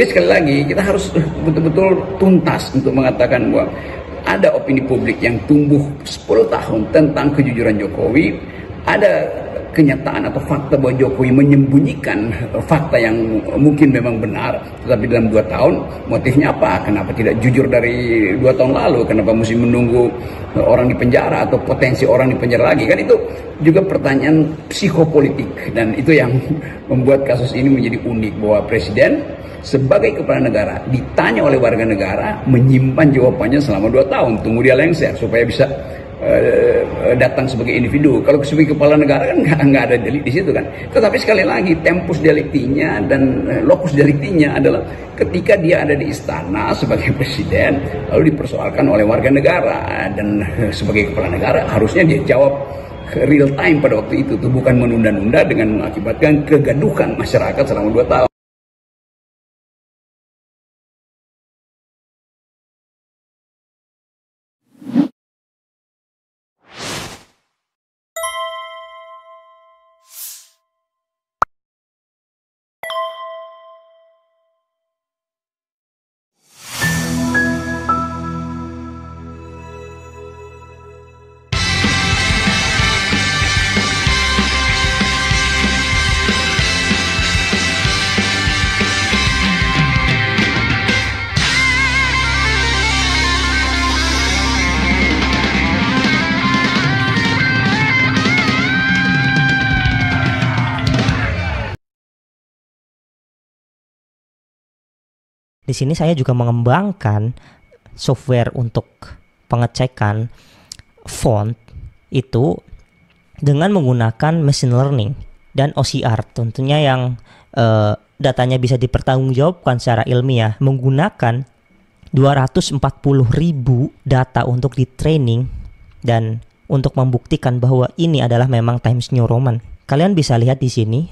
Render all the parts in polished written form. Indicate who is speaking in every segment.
Speaker 1: Jadi sekali lagi kita harus betul-betul tuntas untuk mengatakan bahwa ada opini publik yang tumbuh 10 tahun tentang kejujuran Jokowi, ada kenyataan atau fakta bahwa Jokowi menyembunyikan fakta yang mungkin memang benar, tetapi dalam 2 tahun motifnya apa? Kenapa tidak jujur dari 2 tahun lalu? Kenapa mesti menunggu orang di penjara atau potensi orang di penjara lagi? Kan itu juga pertanyaan psikopolitik, dan itu yang membuat kasus ini menjadi unik, bahwa presiden sebagai kepala negara ditanya oleh warga negara menyimpan jawabannya selama 2 tahun, tunggu dia lengser supaya bisa datang sebagai individu. Kalau sebagai kepala negara kan nggak ada delik di situ kan. Tetapi sekali lagi tempus deliktinya dan lokus deliktinya adalah ketika dia ada di istana sebagai presiden lalu dipersoalkan oleh warga negara, dan sebagai kepala negara harusnya dia jawab real time pada waktu itu, tuh bukan menunda-nunda dengan mengakibatkan kegaduhan masyarakat selama 2 tahun.
Speaker 2: Di sini saya juga mengembangkan software untuk pengecekan font itu dengan menggunakan machine learning dan OCR, tentunya yang datanya bisa dipertanggungjawabkan secara ilmiah menggunakan 240.000 data untuk di training dan untuk membuktikan bahwa ini adalah memang Times New Roman. Kalian bisa lihat di sini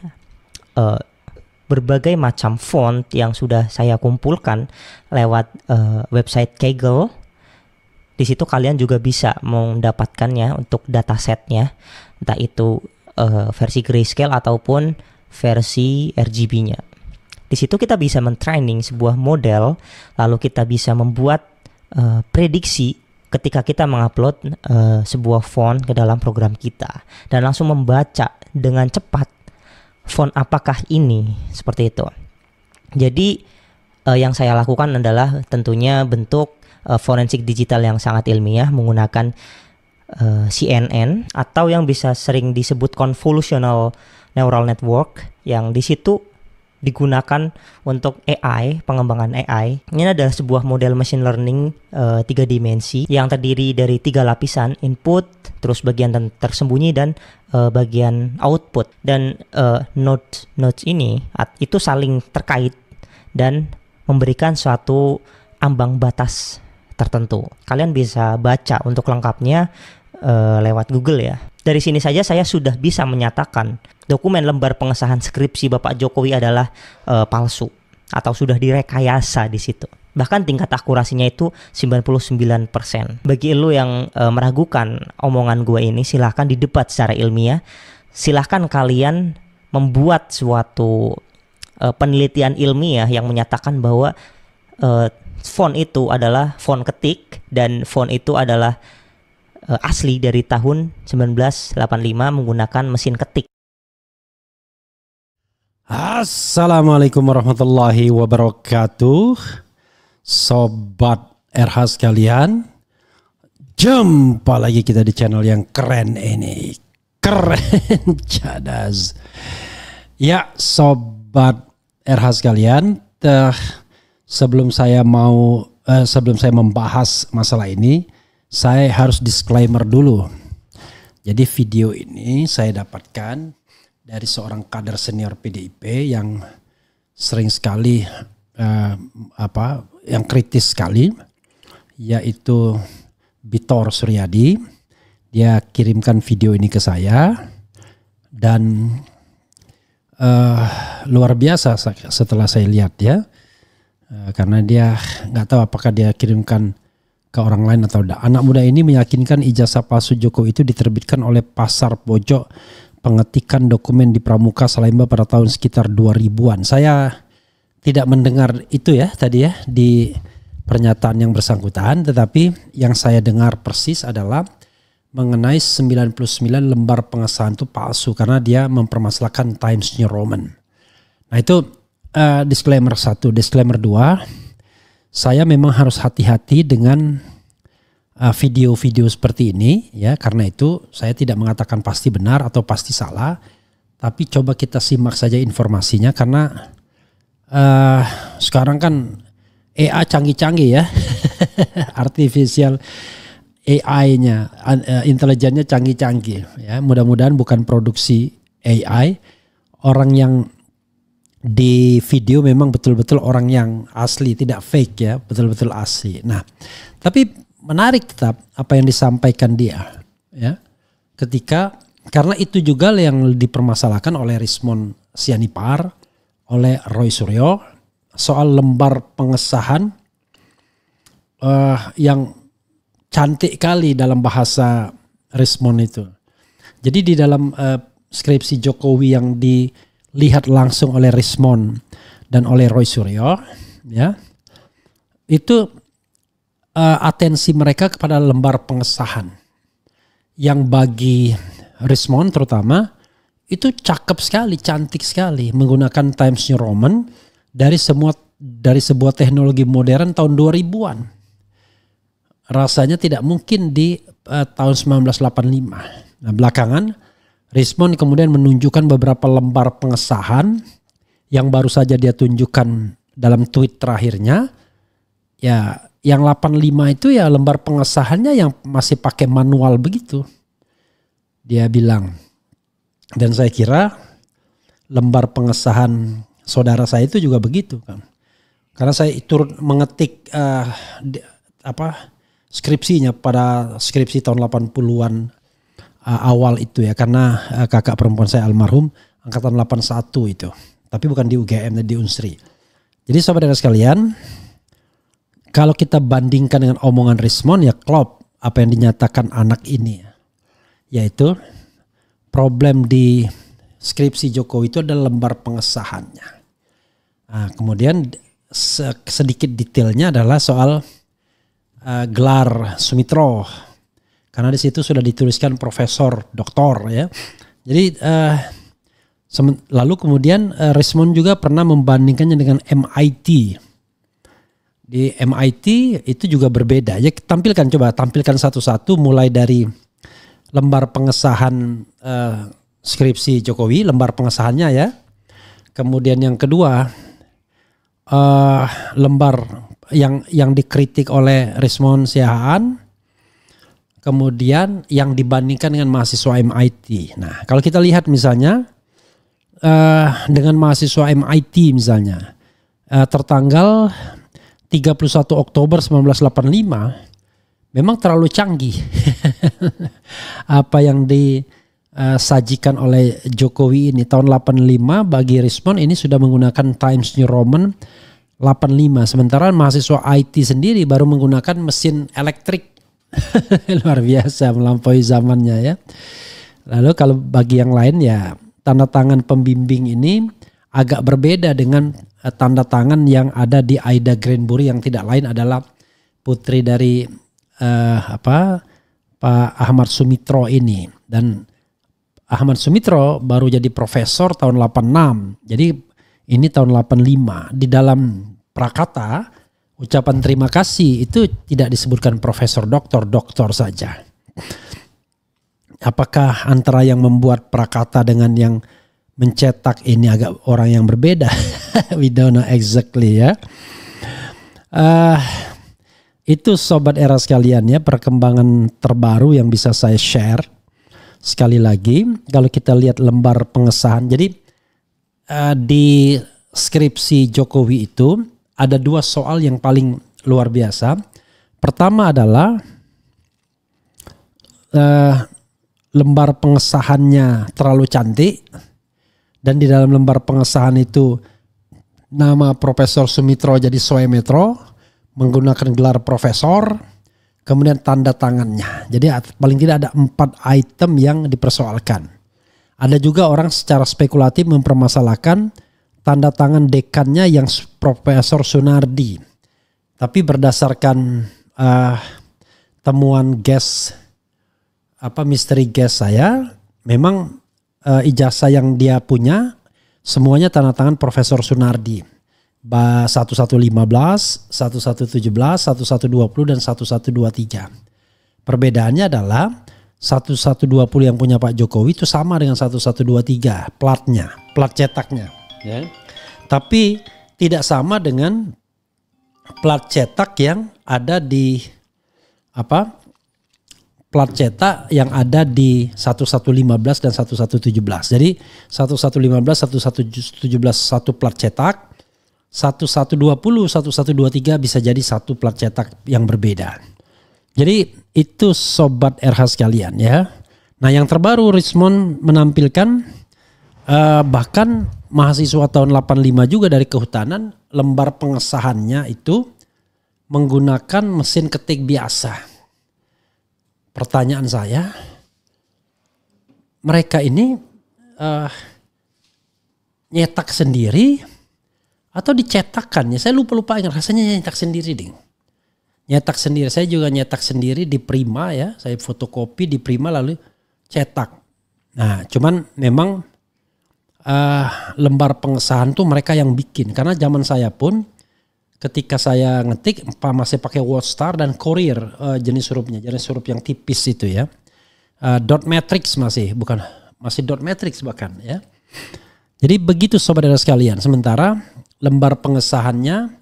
Speaker 2: berbagai macam font yang sudah saya kumpulkan lewat website Kaggle. Di situ kalian juga bisa mendapatkannya untuk datasetnya, entah itu versi grayscale ataupun versi RGB-nya. Di situ kita bisa mentraining sebuah model, lalu kita bisa membuat prediksi ketika kita mengupload sebuah font ke dalam program kita dan langsung membaca dengan cepat font apakah ini, seperti itu. Jadi yang saya lakukan adalah tentunya bentuk forensik digital yang sangat ilmiah menggunakan CNN atau yang bisa sering disebut convolutional neural network, yang di situ digunakan untuk AI, pengembangan AI. Ini adalah sebuah model machine learning 3 dimensi yang terdiri dari 3 lapisan, input, terus bagian tersembunyi, dan bagian output. Dan nodes ini itu saling terkait dan memberikan suatu ambang batas tertentu. Kalian bisa baca untuk lengkapnya lewat Google ya. Dari sini saja saya sudah bisa menyatakan dokumen lembar pengesahan skripsi Bapak Jokowi adalah palsu atau sudah direkayasa di situ. Bahkan tingkat akurasinya itu 99%. Bagi lo yang meragukan omongan gue ini, silahkan didebat secara ilmiah. Silahkan kalian membuat suatu penelitian ilmiah yang menyatakan bahwa font itu adalah font ketik dan font itu adalah asli dari tahun 1985 menggunakan mesin ketik.
Speaker 3: Assalamualaikum warahmatullahi wabarakatuh. Sobat RH sekalian, jumpa lagi kita di channel yang keren ini. Keren cadas. Ya sobat RH sekalian, sebelum saya membahas masalah ini, saya harus disclaimer dulu. Jadi video ini saya dapatkan dari seorang kader senior PDIP yang sering sekali yang kritis sekali, yaitu Bitor Suryadi. Dia kirimkan video ini ke saya dan luar biasa setelah saya lihat ya, karena dia nggak tahu apakah dia kirimkan ke orang lain atau tidak. Anak muda ini meyakinkan ijazah palsu Jokowi itu diterbitkan oleh pasar pojok pengetikan dokumen di Pramuka Salemba pada tahun sekitar 2000-an. Saya tidak mendengar itu ya tadi ya di pernyataan yang bersangkutan, tetapi yang saya dengar persis adalah mengenai 99 lembar pengesahan itu palsu karena dia mempermasalahkan Times New Roman. Nah itu disclaimer 1. Disclaimer 2, saya memang harus hati-hati dengan video-video seperti ini ya, karena itu saya tidak mengatakan pasti benar atau pasti salah, tapi coba kita simak saja informasinya karena sekarang kan AI canggih-canggih ya. Artificial AI-nya, intelijennya canggih-canggih ya. Mudah-mudahan bukan produksi AI. Orang yang di video memang betul-betul orang yang asli, tidak fake ya, betul-betul asli. Nah, tapi menarik tetap apa yang disampaikan dia ya. Karena itu juga yang dipermasalahkan oleh Rismond Sianipar, oleh Roy Suryo soal lembar pengesahan yang cantik kali dalam bahasa Rismond itu. Jadi di dalam skripsi Jokowi yang dilihat langsung oleh Rismond dan oleh Roy Suryo, ya, itu atensi mereka kepada lembar pengesahan yang bagi Rismond terutama itu cakep sekali, cantik sekali, menggunakan Times New Roman dari sebuah teknologi modern tahun 2000-an. Rasanya tidak mungkin di tahun 1985. Nah, belakangan Rismond kemudian menunjukkan beberapa lembar pengesahan yang baru saja dia tunjukkan dalam tweet terakhirnya. Ya, yang 85 itu ya lembar pengesahannya yang masih pakai manual begitu. Dia bilang, dan saya kira lembar pengesahan saudara saya itu juga begitu kan. Karena saya turut mengetik skripsinya pada skripsi tahun 80-an awal itu ya. Karena kakak perempuan saya almarhum angkatan 81 itu. Tapi bukan di UGM dan di Unsri. Jadi saudara sekalian, kalau kita bandingkan dengan omongan Rismond ya klop apa yang dinyatakan anak ini. Yaitu problem di skripsi Jokowi itu adalah lembar pengesahannya. Nah, kemudian sedikit detailnya adalah soal gelar Sumitro. Karena di situ sudah dituliskan profesor, doktor ya. Jadi lalu kemudian Rismond juga pernah membandingkannya dengan MIT. Di MIT itu juga berbeda. Ya tampilkan satu-satu mulai dari lembar pengesahan skripsi Jokowi, lembar pengesahannya ya. Kemudian yang kedua lembar yang dikritik oleh Rismond Siahaan. Kemudian yang dibandingkan dengan mahasiswa MIT. Nah, kalau kita lihat misalnya dengan mahasiswa MIT misalnya tertanggal 31 Oktober 1985 memang terlalu canggih. Apa yang disajikan oleh Jokowi ini tahun 85 bagi Rismond ini sudah menggunakan Times New Roman 85. Sementara mahasiswa IT sendiri baru menggunakan mesin elektrik. Luar biasa, melampaui zamannya ya. Lalu kalau bagi yang lain ya tanda tangan pembimbing ini agak berbeda dengan tanda tangan yang ada di Aida Granbury yang tidak lain adalah putri dari Pak Ahmad Sumitro ini. Dan Ahmad Sumitro baru jadi profesor tahun 86. Jadi ini tahun 85. Di dalam prakata ucapan terima kasih itu tidak disebutkan profesor, doktor saja. Apakah antara yang membuat prakata dengan yang mencetak ini agak orang yang berbeda? We don't know exactly ya. Itu sobat era sekalian ya, perkembangan terbaru yang bisa saya share. Sekali lagi kalau kita lihat lembar pengesahan. Jadi di skripsi Jokowi itu ada dua soal yang paling luar biasa. Pertama adalah lembar pengesahannya terlalu cantik. Dan di dalam lembar pengesahan itu nama Profesor Sumitro jadi Soemetro, menggunakan gelar profesor, kemudian tanda tangannya. Jadi paling tidak ada 4 item yang dipersoalkan. Ada juga orang secara spekulatif mempermasalahkan tanda tangan dekannya yang Profesor Sunardi. Tapi berdasarkan temuan misteri guest saya, memang ijazah yang dia punya semuanya tanda tangan Profesor Sunardi. 1115, 1117, 1120 dan 1123. Perbedaannya adalah 1120 yang punya Pak Jokowi itu sama dengan 1123 plat cetaknya, ya. Tapi tidak sama dengan plat cetak yang ada di plat cetak yang ada di 1115 dan 1117. Jadi 1115, 1117 satu plat cetak, 1120, 1123 bisa jadi satu plat cetak yang berbeda. Jadi itu sobat RH sekalian ya. Nah yang terbaru Richmond menampilkan bahkan mahasiswa tahun 85 juga dari kehutanan, lembar pengesahannya itu menggunakan mesin ketik biasa. Pertanyaan saya, mereka ini nyetak sendiri atau dicetakkan? Ya, saya lupa ingat, rasanya nyetak sendiri ding. Nyetak sendiri, saya juga nyetak sendiri di Prima ya, saya fotokopi di Prima lalu cetak. Nah cuman memang lembar pengesahan tuh mereka yang bikin, karena zaman saya pun ketika saya ngetik masih pakai WordStar dan Courier jenis huruf yang tipis itu ya, dot matrix masih dot matrix bahkan ya. Jadi begitu sobat saudara sekalian. Sementara lembar pengesahannya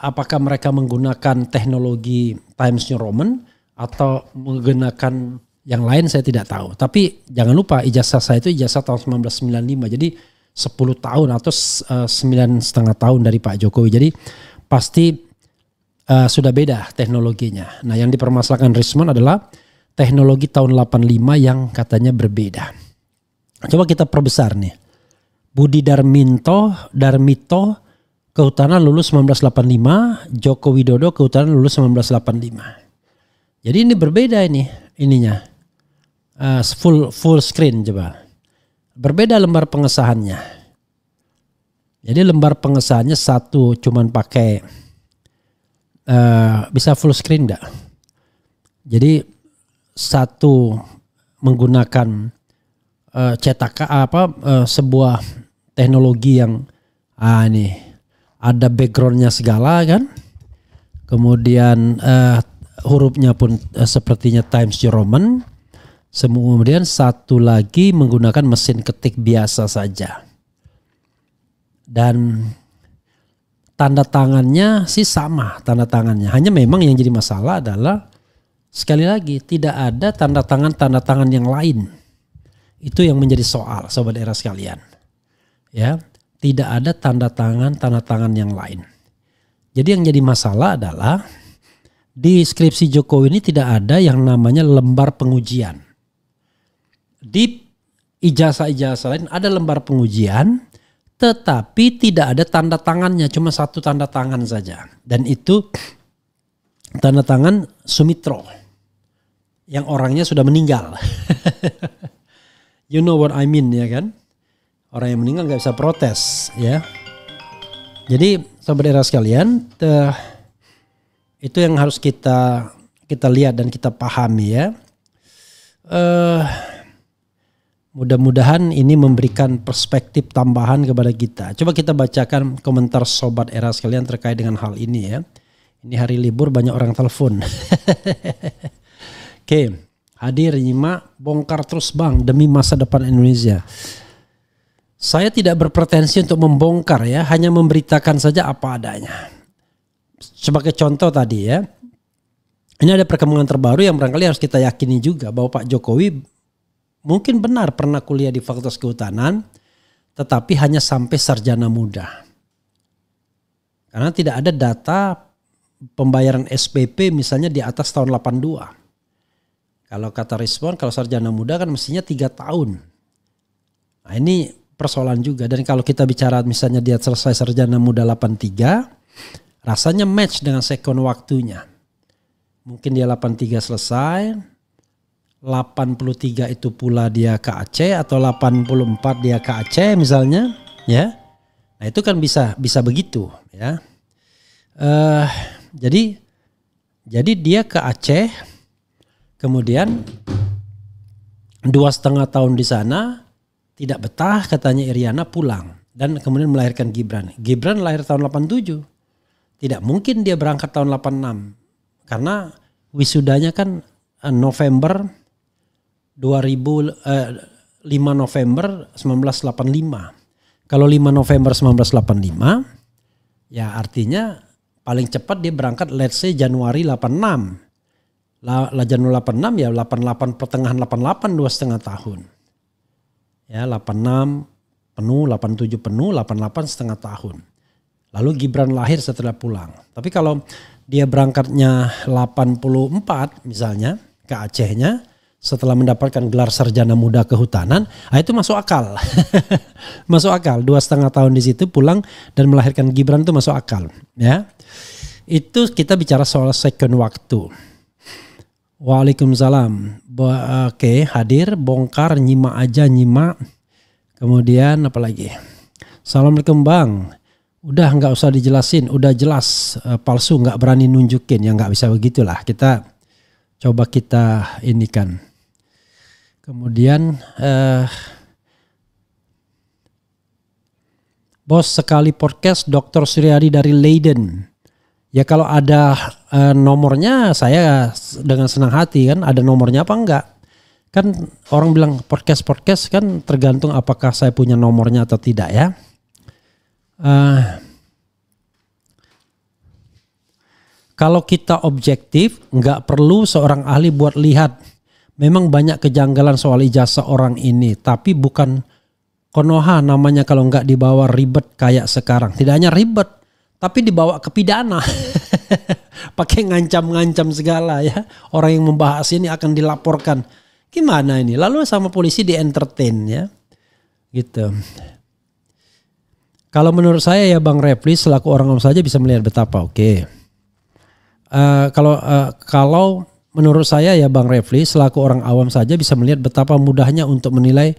Speaker 3: apakah mereka menggunakan teknologi Times New Roman atau menggunakan yang lain saya tidak tahu. Tapi jangan lupa ijazah saya itu ijazah tahun 1995. Jadi 10 tahun atau 9,5 tahun dari Pak Jokowi. Jadi pasti sudah beda teknologinya. Nah yang dipermasalahkan Richmond adalah teknologi tahun 85 yang katanya berbeda. Coba kita perbesar nih. Budi Darmito kehutanan lulus 1985. Joko Widodo kehutanan lulus 1985. Jadi ini berbeda ininya. Full screen coba. Berbeda lembar pengesahannya. Jadi lembar pengesahannya satu cuman pakai bisa full screen enggak? Jadi satu menggunakan sebuah teknologi yang ini ada backgroundnya segala kan. Kemudian hurufnya pun sepertinya Times New Roman. Kemudian satu lagi menggunakan mesin ketik biasa saja. Dan tanda tangannya sih sama tanda tangannya. Hanya memang yang jadi masalah adalah sekali lagi tidak ada tanda tangan yang lain. Itu yang menjadi soal sobat era sekalian. Ya, tidak ada tanda tangan yang lain. Jadi yang jadi masalah adalah di skripsi Jokowi ini tidak ada yang namanya lembar pengujian. Di ijazah-ijazah lain ada lembar pengujian, tetapi tidak ada tanda tangannya, cuma satu tanda tangan saja. Dan itu tanda tangan Sumitro, yang orangnya sudah meninggal. You know what I mean ya kan? Orang yang meninggal gak bisa protes ya. Jadi sobat era sekalian, itu yang harus kita lihat dan kita pahami ya. Mudah-mudahan ini memberikan perspektif tambahan kepada kita. Coba kita bacakan komentar sobat era sekalian terkait dengan hal ini ya. Ini hari libur banyak orang telepon. Oke, hadir nyimak, bongkar terus bang demi masa depan Indonesia. Saya tidak berpretensi untuk membongkar ya, hanya memberitakan saja apa adanya. Sebagai contoh tadi ya, ini ada perkembangan terbaru yang barangkali harus kita yakini juga bahwa Pak Jokowi mungkin benar pernah kuliah di Fakultas Kehutanan, tetapi hanya sampai sarjana muda. Karena tidak ada data pembayaran SPP misalnya di atas tahun 82. Kalau kata Respon, kalau sarjana muda kan mestinya 3 tahun. Nah ini persoalan juga. Dan kalau kita bicara misalnya dia selesai sarjana muda 83, rasanya match dengan sekon waktunya. Mungkin dia 83 selesai, 83 itu pula dia ke Aceh atau 84 dia ke Aceh misalnya ya. Nah itu kan bisa begitu, ya. Jadi dia ke Aceh, kemudian 2,5 tahun di sana, tidak betah katanya Iriana, pulang dan kemudian melahirkan Gibran. Gibran lahir tahun 87, tidak mungkin dia berangkat tahun 86 karena wisudanya kan November 5 November 1985. Kalau 5 November 1985, ya artinya paling cepat dia berangkat let's say Januari 86. Januari 86 ya 88 pertengahan 88 2,5 tahun. Ya 86 penuh, 87 penuh, 88 setengah tahun. Lalu Gibran lahir setelah pulang. Tapi kalau dia berangkatnya 84 misalnya ke Acehnya, setelah mendapatkan gelar sarjana muda kehutanan, itu masuk akal. Masuk akal, 2,5 tahun di situ pulang dan melahirkan Gibran itu masuk akal. Ya, itu kita bicara soal second waktu. Waalaikumsalam. Oke, hadir, bongkar, nyimak aja, nyimak. Kemudian apa lagi? Assalamualaikum Bang. Udah nggak usah dijelasin, udah jelas palsu, nggak berani nunjukin, ya nggak bisa begitulah. Kita coba kita ini kan. Kemudian bos sekali podcast Dr. Suryadi dari Leiden. Ya kalau ada nomornya saya dengan senang hati kan, ada nomornya apa enggak. Kan orang bilang podcast kan tergantung apakah saya punya nomornya atau tidak ya. Kalau kita objektif nggak perlu seorang ahli buat lihat. Memang banyak kejanggalan soal ijazah orang ini, tapi bukan konoha namanya kalau nggak dibawa ribet kayak sekarang. Tidak hanya ribet, tapi dibawa ke pidana. Pakai ngancam-ngancam segala ya. Orang yang membahas ini akan dilaporkan. Gimana ini? Lalu sama polisi di entertain ya. Gitu. Kalau menurut saya ya Bang Refli selaku orang awam saja bisa melihat betapa oke. Kalau menurut saya ya Bang Refli selaku orang awam saja bisa melihat betapa mudahnya untuk menilai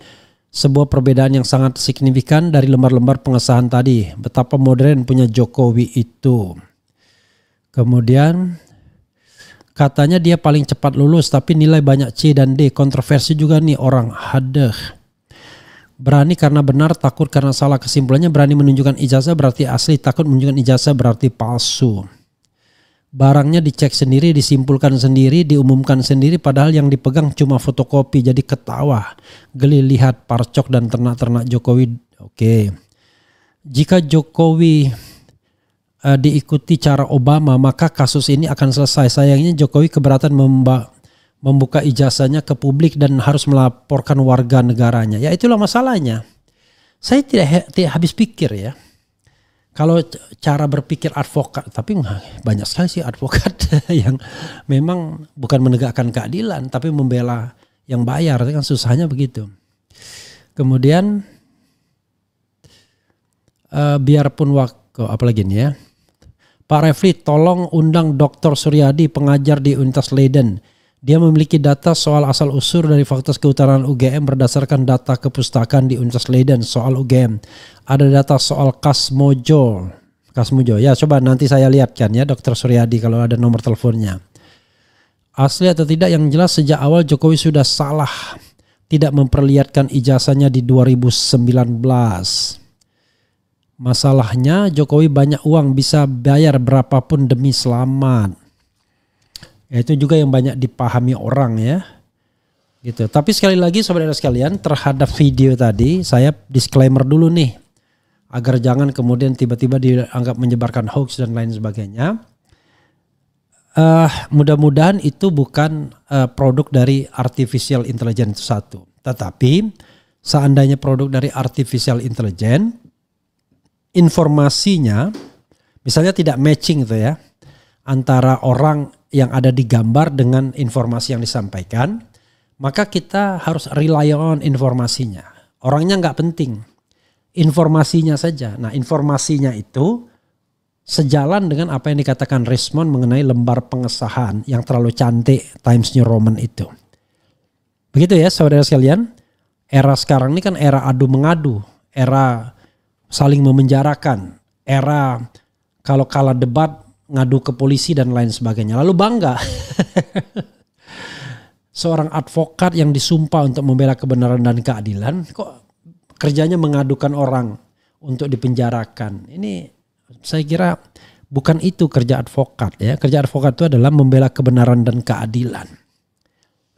Speaker 3: sebuah perbedaan yang sangat signifikan dari lembar-lembar pengesahan tadi. Betapa modern punya Jokowi itu. Kemudian katanya dia paling cepat lulus tapi nilai banyak C dan D. Kontroversi juga nih orang. Hadeh. Berani karena benar, takut karena salah. Kesimpulannya berani menunjukkan ijazah berarti asli, takut menunjukkan ijazah berarti palsu. Barangnya dicek sendiri, disimpulkan sendiri, diumumkan sendiri padahal yang dipegang cuma fotokopi. Jadi ketawa, geli lihat parcok dan ternak-ternak Jokowi. Oke. Jika Jokowi diikuti cara Obama maka kasus ini akan selesai. Sayangnya Jokowi keberatan membuka ijazahnya ke publik dan harus melaporkan warga negaranya. Ya itulah masalahnya. Saya tidak habis pikir ya. Kalau cara berpikir advokat, tapi banyak sekali sih advokat yang memang bukan menegakkan keadilan, tapi membela yang bayar, itu kan susahnya begitu. Kemudian biarpun waktu, apalagi nih ya, Pak Refli tolong undang Dr. Suryadi pengajar di Universitas Leiden. Dia memiliki data soal asal-usul dari Fakultas Kehutanan UGM berdasarkan data kepustakaan di Universitas Leiden soal UGM. Ada data soal Kasmojo. Ya coba nanti saya lihatkan ya Dr. Suryadi kalau ada nomor teleponnya. Asli atau tidak yang jelas sejak awal Jokowi sudah salah. Tidak memperlihatkan ijazahnya di 2019. Masalahnya Jokowi banyak uang bisa bayar berapapun demi selamat. Ya, itu juga yang banyak dipahami orang ya. Gitu. Tapi sekali lagi saudara sekalian terhadap video tadi saya disclaimer dulu nih. Agar jangan kemudian tiba-tiba dianggap menyebarkan hoax dan lain sebagainya. Mudah-mudahan itu bukan produk dari artificial intelligence itu satu. Tetapi seandainya produk dari artificial intelligence, informasinya misalnya tidak matching itu ya. Antara orang yang ada di gambar dengan informasi yang disampaikan, maka kita harus rely on informasinya. Orangnya nggak penting, informasinya saja. Nah informasinya itu sejalan dengan apa yang dikatakan Rismond mengenai lembar pengesahan yang terlalu cantik Times New Roman itu. Begitu ya saudara sekalian, era sekarang ini kan era adu mengadu, era saling memenjarakan, era kalau kalah debat ngadu ke polisi dan lain sebagainya. Lalu bangga seorang advokat yang disumpah untuk membela kebenaran dan keadilan kok kerjanya mengadukan orang untuk dipenjarakan. Ini saya kira bukan itu kerja advokat ya. Kerja advokat itu adalah membela kebenaran dan keadilan.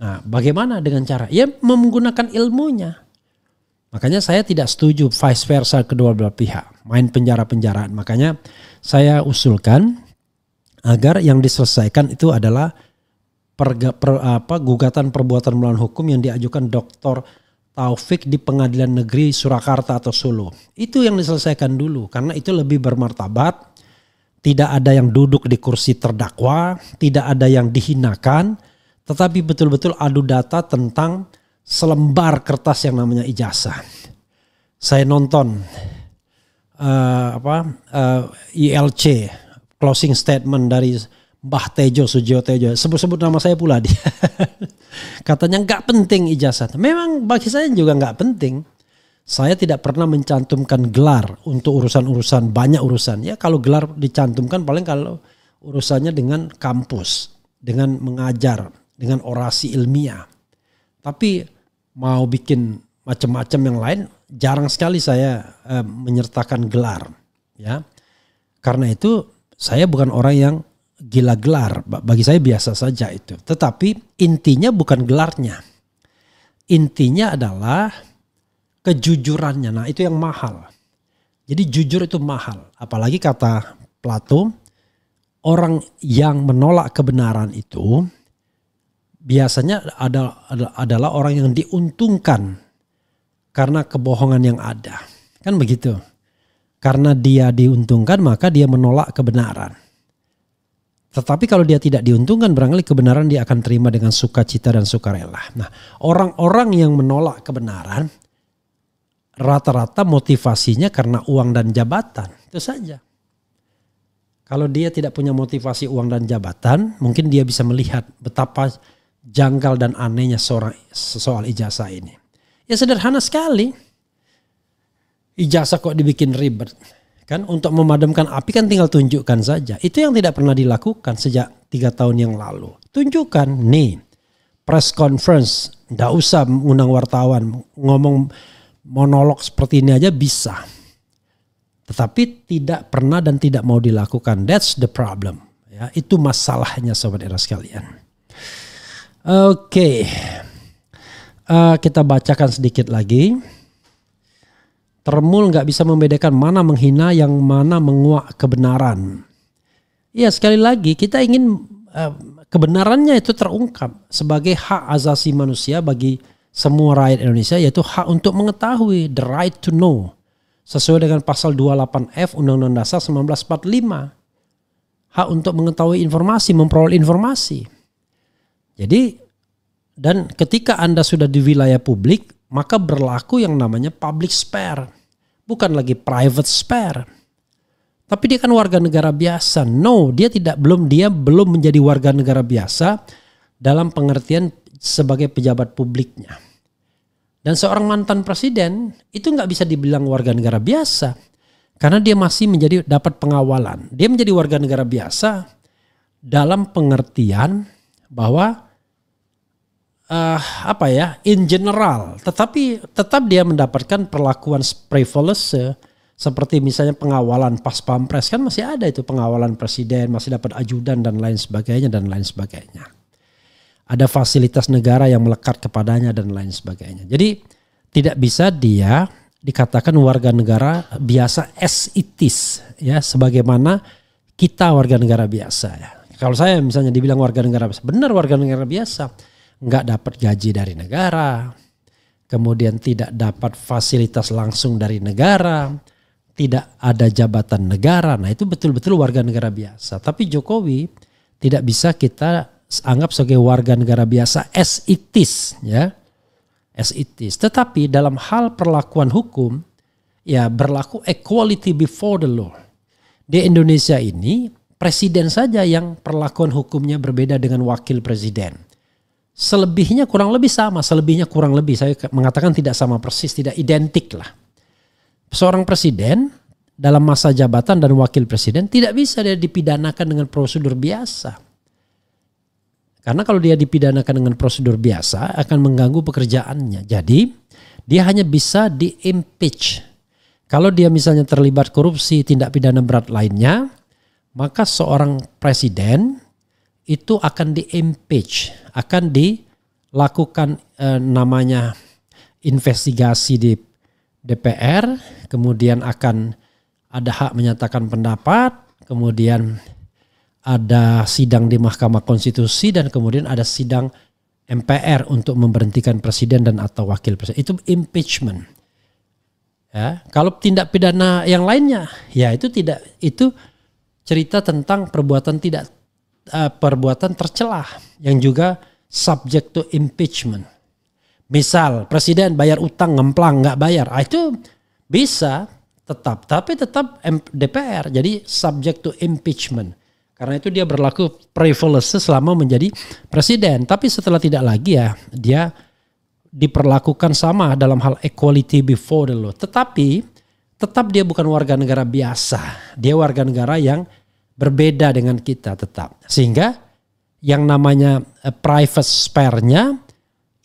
Speaker 3: Nah, bagaimana dengan cara? Ya menggunakan ilmunya. Makanya saya tidak setuju vice versa kedua belah pihak. Main penjara-penjaraan. Makanya saya usulkan agar yang diselesaikan itu adalah gugatan perbuatan melawan hukum yang diajukan Dr. Taufik di Pengadilan Negeri Surakarta atau Solo. Itu yang diselesaikan dulu karena itu lebih bermartabat. Tidak ada yang duduk di kursi terdakwa, tidak ada yang dihinakan, tetapi betul-betul adu data tentang selembar kertas yang namanya ijazah. Saya nonton ILC closing statement dari Mbah Tejo Sujiwo Tejo, sebut-sebut nama saya pula dia. Katanya nggak penting ijazah. Memang bagi saya juga nggak penting. Saya tidak pernah mencantumkan gelar untuk urusan-urusan, banyak urusan. Ya kalau gelar dicantumkan paling kalau urusannya dengan kampus, dengan mengajar, dengan orasi ilmiah. Tapi mau bikin macam-macam yang lain, jarang sekali saya menyertakan gelar. Ya, karena itu saya bukan orang yang gila gelar, bagi saya biasa saja itu. Tetapi intinya bukan gelarnya. Intinya adalah kejujurannya. Nah itu yang mahal. Jadi jujur itu mahal. Apalagi kata Plato, orang yang menolak kebenaran itu biasanya adalah orang yang diuntungkan karena kebohongan yang ada. Kan begitu. Karena dia diuntungkan maka dia menolak kebenaran. Tetapi kalau dia tidak diuntungkan, barangkali kebenaran dia akan terima dengan sukacita dan sukarela. Nah, orang-orang yang menolak kebenaran, rata-rata motivasinya karena uang dan jabatan. Itu saja. Kalau dia tidak punya motivasi uang dan jabatan, mungkin dia bisa melihat betapa janggal dan anehnya soal ijazah ini. Ya sederhana sekali. Ijazah kok dibikin ribet. Kan untuk memadamkan api kan tinggal tunjukkan saja. Itu yang tidak pernah dilakukan sejak 3 tahun yang lalu. Tunjukkan nih press conference. Nggak usah mengundang wartawan. Ngomong monolog seperti ini aja bisa. Tetapi tidak pernah dan tidak mau dilakukan. That's the problem. Ya, itu masalahnya Sobat Era sekalian. Oke. Kita bacakan sedikit lagi. Termul nggak bisa membedakan mana menghina yang mana menguak kebenaran. Ya sekali lagi kita ingin kebenarannya itu terungkap sebagai hak asasi manusia bagi semua rakyat Indonesia, yaitu hak untuk mengetahui, the right to know. Sesuai dengan pasal 28F Undang-Undang Dasar 1945. Hak untuk mengetahui informasi, memperoleh informasi. Jadi dan ketika Anda sudah di wilayah publik, maka berlaku yang namanya public spare. Bukan lagi private spare. Tapi dia kan warga negara biasa. No, dia belum menjadi warga negara biasa dalam pengertian sebagai pejabat publiknya. Dan seorang mantan presiden itu nggak bisa dibilang warga negara biasa. Karena dia masih dapat pengawalan. Dia menjadi warga negara biasa dalam pengertian bahwa in general, tetapi tetap dia mendapatkan perlakuan privilege seperti misalnya pengawalan pas pampres, kan masih ada itu pengawalan presiden, masih dapat ajudan dan lain sebagainya. Ada fasilitas negara yang melekat kepadanya dan lain sebagainya. Jadi tidak bisa dia dikatakan warga negara biasa as it is, ya, sebagaimana kita warga negara biasa. Ya. Kalau saya misalnya dibilang warga negara biasa, benar warga negara biasa. Nggak dapat gaji dari negara, kemudian tidak dapat fasilitas langsung dari negara, tidak ada jabatan negara. Nah itu betul-betul warga negara biasa. Tapi Jokowi tidak bisa kita anggap sebagai warga negara biasa as it is, ya, as it is. Tetapi dalam hal perlakuan hukum, ya berlaku equality before the law. Di Indonesia ini presiden saja yang perlakuan hukumnya berbeda dengan wakil presiden. Selebihnya kurang lebih sama, saya mengatakan tidak sama persis, tidak identik lah. seorang presiden dalam masa jabatan dan wakil presiden tidak bisa dia dipidanakan dengan prosedur biasa. Karena kalau dia dipidanakan dengan prosedur biasa akan mengganggu pekerjaannya. Jadi dia hanya bisa di-impeach. Kalau dia misalnya terlibat korupsi, tindak pidana berat lainnya, maka seorang presiden itu akan di-impeach, akan dilakukan namanya investigasi di DPR, kemudian akan ada hak menyatakan pendapat, kemudian ada sidang di Mahkamah Konstitusi, dan kemudian ada sidang MPR untuk memberhentikan presiden dan atau wakil presiden. Itu impeachment. Ya, kalau tindak pidana yang lainnya, ya itu tidak, itu cerita tentang perbuatan perbuatan tercelah yang juga subject to impeachment. Misal presiden bayar utang ngemplang nggak bayar, itu bisa tetap, tapi tetap DPR jadi subject to impeachment. Karena itu dia berlaku privilege selama menjadi presiden. Tapi setelah tidak lagi ya dia diperlakukan sama dalam hal equality before the law. Tetapi tetap dia bukan warga negara biasa. Dia warga negara yang berbeda dengan kita tetap. Sehingga yang namanya private spare-nya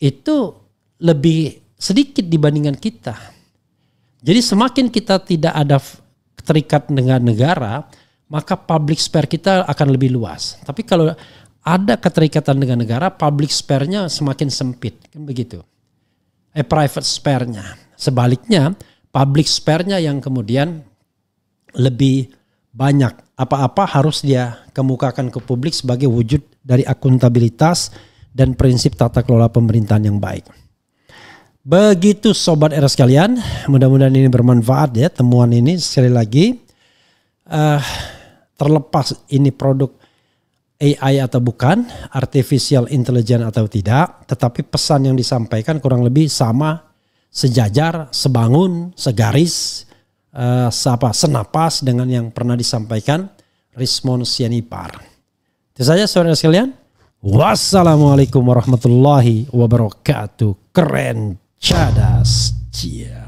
Speaker 3: itu lebih sedikit dibandingkan kita. Jadi semakin kita tidak ada terikat dengan negara, maka public spare kita akan lebih luas. Tapi kalau ada keterikatan dengan negara, public spare-nya semakin sempit, kan begitu. Private spare-nya. Sebaliknya, public spare-nya yang kemudian lebih banyak. Apa-apa harus dia kemukakan ke publik sebagai wujud dari akuntabilitas dan prinsip tata kelola pemerintahan yang baik. Begitu Sobat Era sekalian, mudah-mudahan ini bermanfaat ya temuan ini. Sekali lagi, terlepas ini produk AI atau bukan, artificial intelligence atau tidak, tetapi pesan yang disampaikan kurang lebih sama, sejajar, sebangun, segaris, senapas dengan yang pernah disampaikan Rismon Sianipar. Itu saja saudara sekalian. Wassalamualaikum warahmatullahi wabarakatuh. Keren, cadas, cia.